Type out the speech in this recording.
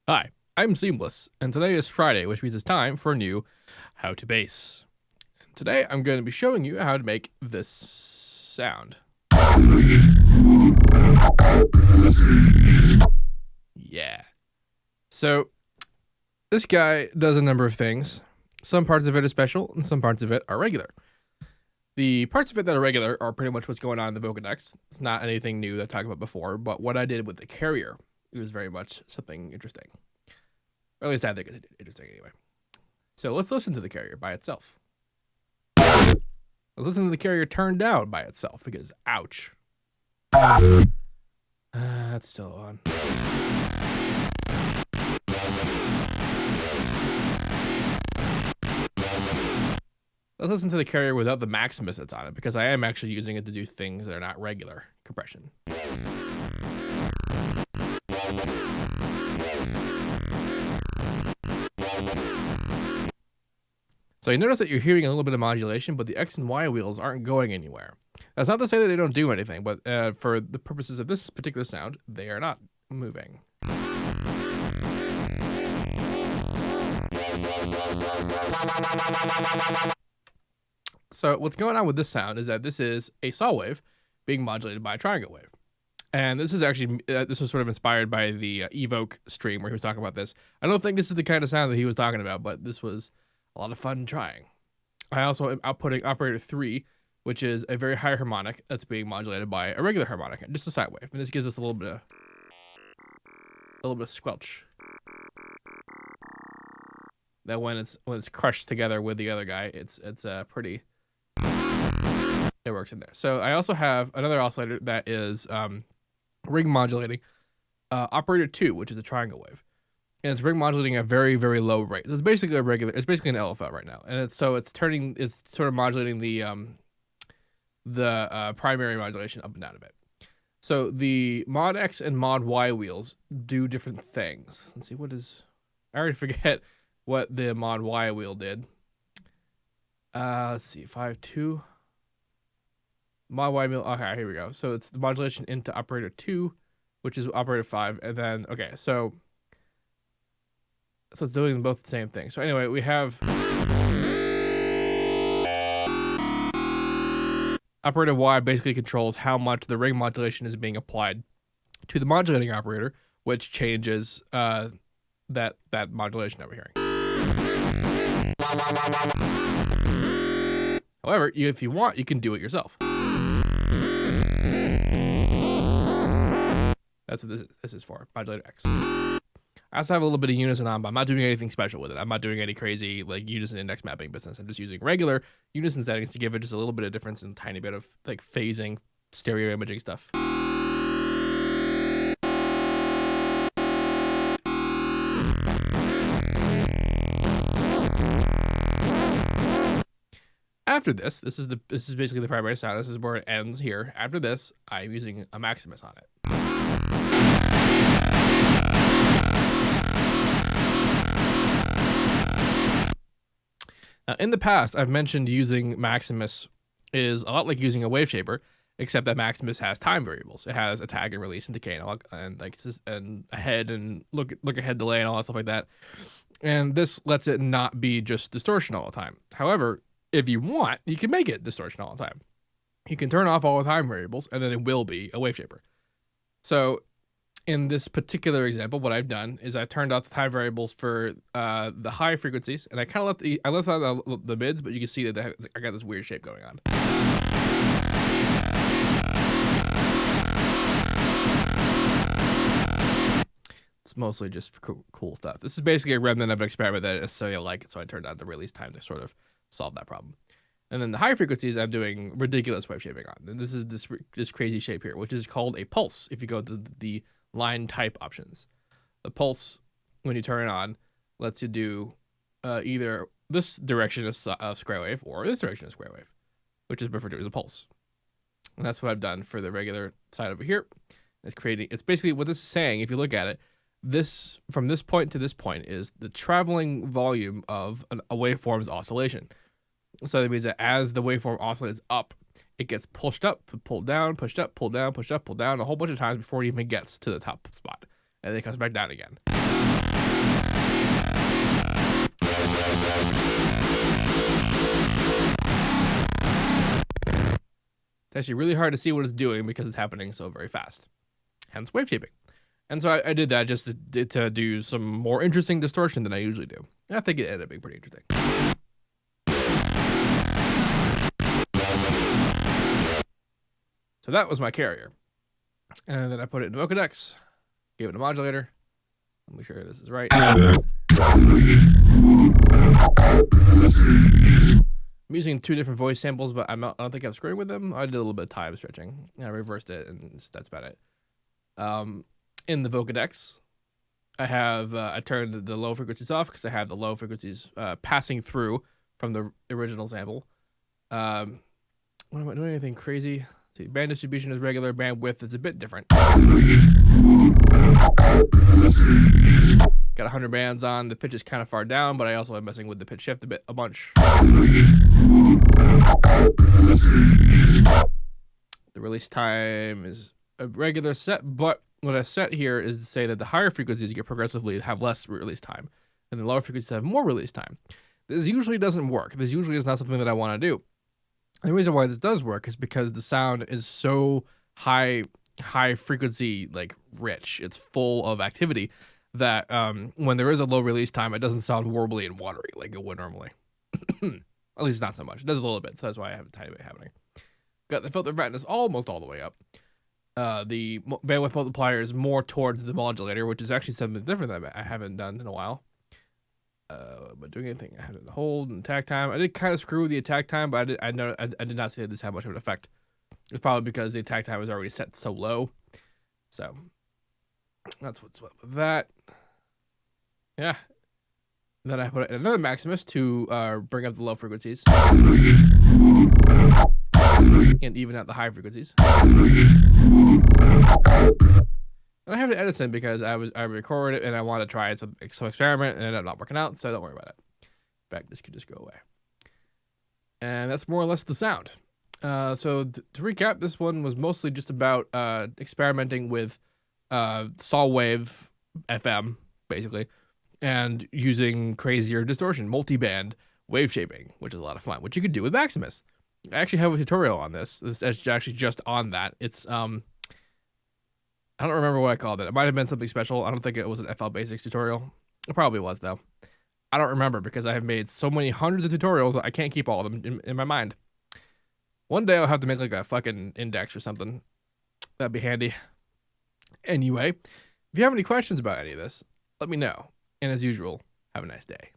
Hi, I'm Seamless, and today is Friday, which means it's time for a new How to Bass. And today I'm going to be showing you how to make this sound. Yeah. So, this guy does a number of things. Some parts of it are special, and some parts of it are regular. The parts of it that are regular are pretty much what's going on in the Vocodex. It's not anything new that I talked about before, but what I did with the carrier, it was very much something interesting. Or at least I think it's interesting anyway. So let's listen to the carrier by itself. Let's listen to the carrier turned down by itself because, ouch. That's still on. Let's listen to the carrier without the Maximus that's on it because I am actually using it to do things that are not regular compression. So you notice that you're hearing a little bit of modulation, but the X and Y wheels aren't going anywhere. That's not to say that they don't do anything, but for the purposes of this particular sound, they are not moving. So what's going on with this sound is that this is a saw wave being modulated by a triangle wave. And this is actually, this was sort of inspired by the Evoke stream where he was talking about this. I don't think this is the kind of sound that he was talking about, but this was a lot of fun trying. I also am outputting operator 3, which is a very high harmonic that's being modulated by a regular harmonic, just a sine wave. And this gives us a little bit of squelch. That when it's crushed together with the other guy, it's pretty. It works in there. So I also have another oscillator that is ring modulating operator 2, which is a triangle wave. And it's ring modulating at a very, very low rate. So it's basically it's basically an LFL right now. And it's sort of modulating the primary modulation up and down a bit. So the mod X and mod Y wheels do different things. Let's see, I already forget what the mod Y wheel did. Let's see, 5.2. Mod Y wheel, okay, here we go. So it's the modulation into operator 2, which is operator 5. And then, okay, so it's doing both the same thing. So anyway, we have operator Y basically controls how much the ring modulation is being applied to the modulating operator, which changes that modulation that we're hearing. However, if you want, you can do it yourself. That's what this is for, modulator X. I also have a little bit of unison on, but I'm not doing anything special with it. I'm not doing any crazy like unison index mapping business. I'm just using regular unison settings to give it just a little bit of difference and a tiny bit of like phasing, stereo imaging stuff. After this is basically the primary sound. This is where it ends here. After this, I'm using a Maximus on it. Now, in the past, I've mentioned using Maximus is a lot like using a Waveshaper, except that Maximus has time variables. It has a tag and release and decay analog, and ahead and look ahead delay and all that stuff like that. And this lets it not be just distortion all the time. However, if you want, you can make it distortion all the time. You can turn off all the time variables, and then it will be a Waveshaper. So in this particular example, what I've done is I've turned off the time variables for the high frequencies, and I kind of left out the mids, but you can see that I got this weird shape going on. It's mostly just for cool stuff. This is basically a remnant of an experiment that I necessarily like it, so I turned on the release time to sort of solve that problem. And then the high frequencies, I'm doing ridiculous wave shaping on. And this is this crazy shape here, which is called a pulse if you go to the line type options. The pulse, when you turn it on, lets you do either this direction of square wave or this direction of square wave, which is referred to as a pulse. And that's what I've done for the regular side over here. It's basically what this is saying. If you look at it, this from this point to this point is the traveling volume of a waveform's oscillation. So that means that as the waveform oscillates up, it gets pushed up, pulled down, pushed up, pulled down, pushed up, pulled down a whole bunch of times before it even gets to the top spot. And then it comes back down again. It's actually really hard to see what it's doing because it's happening so very fast. Hence waveshaping. And so I did that just to do some more interesting distortion than I usually do. And I think it ended up being pretty interesting. So that was my carrier. And then I put it in Vocodex, gave it a modulator. Let me sure this is right. I'm using 2 different voice samples, but I don't think I'm screwing with them. I did a little bit of time stretching. I reversed it, and that's about it. In the Vocodex, I turned the low frequencies off because I have the low frequencies passing through from the original sample. What am I doing? Anything crazy? See, band distribution is regular. Bandwidth is a bit different. Got 100 bands on. The pitch is kind of far down, but I also am messing with the pitch shift a bunch. The release time is a regular set, but what I set here is to say that the higher frequencies you get progressively have less release time, and the lower frequencies have more release time. This usually doesn't work. This usually is not something that I want to do. And the reason why this does work is because the sound is so high frequency, like rich. It's full of activity that when there is a low release time, it doesn't sound warbly and watery like it would normally. At least not so much. It does a little bit, so that's why I have a tiny bit happening. Got the filter brightness almost all the way up. The bandwidth multiplier is more towards the modulator, which is actually something different that I haven't done in a while. But doing anything, I had to hold and attack time. I did kind of screw with the attack time, but I did not say this had much of an effect. It's probably because the attack time was already set so low. So that's what's up with that. Yeah. Then I put in another Maximus to bring up the low frequencies and even out the high frequencies. And I have to edit some because I recorded it and I wanted to try some experiment and it ended up not working out, so don't worry about it. In fact, this could just go away. And that's more or less the sound. So to recap, this one was mostly just about experimenting with saw wave FM, basically, and using crazier distortion, multiband wave shaping, which is a lot of fun, which you could do with Maximus. I actually have a tutorial on this. It's actually just on that. It's I don't remember what I called it. It might have been something special. I don't think it was an FL Basics tutorial. It probably was, though. I don't remember because I have made so many hundreds of tutorials, I can't keep all of them in my mind. One day I'll have to make like a fucking index or something. That'd be handy. Anyway, if you have any questions about any of this, let me know. And as usual, have a nice day.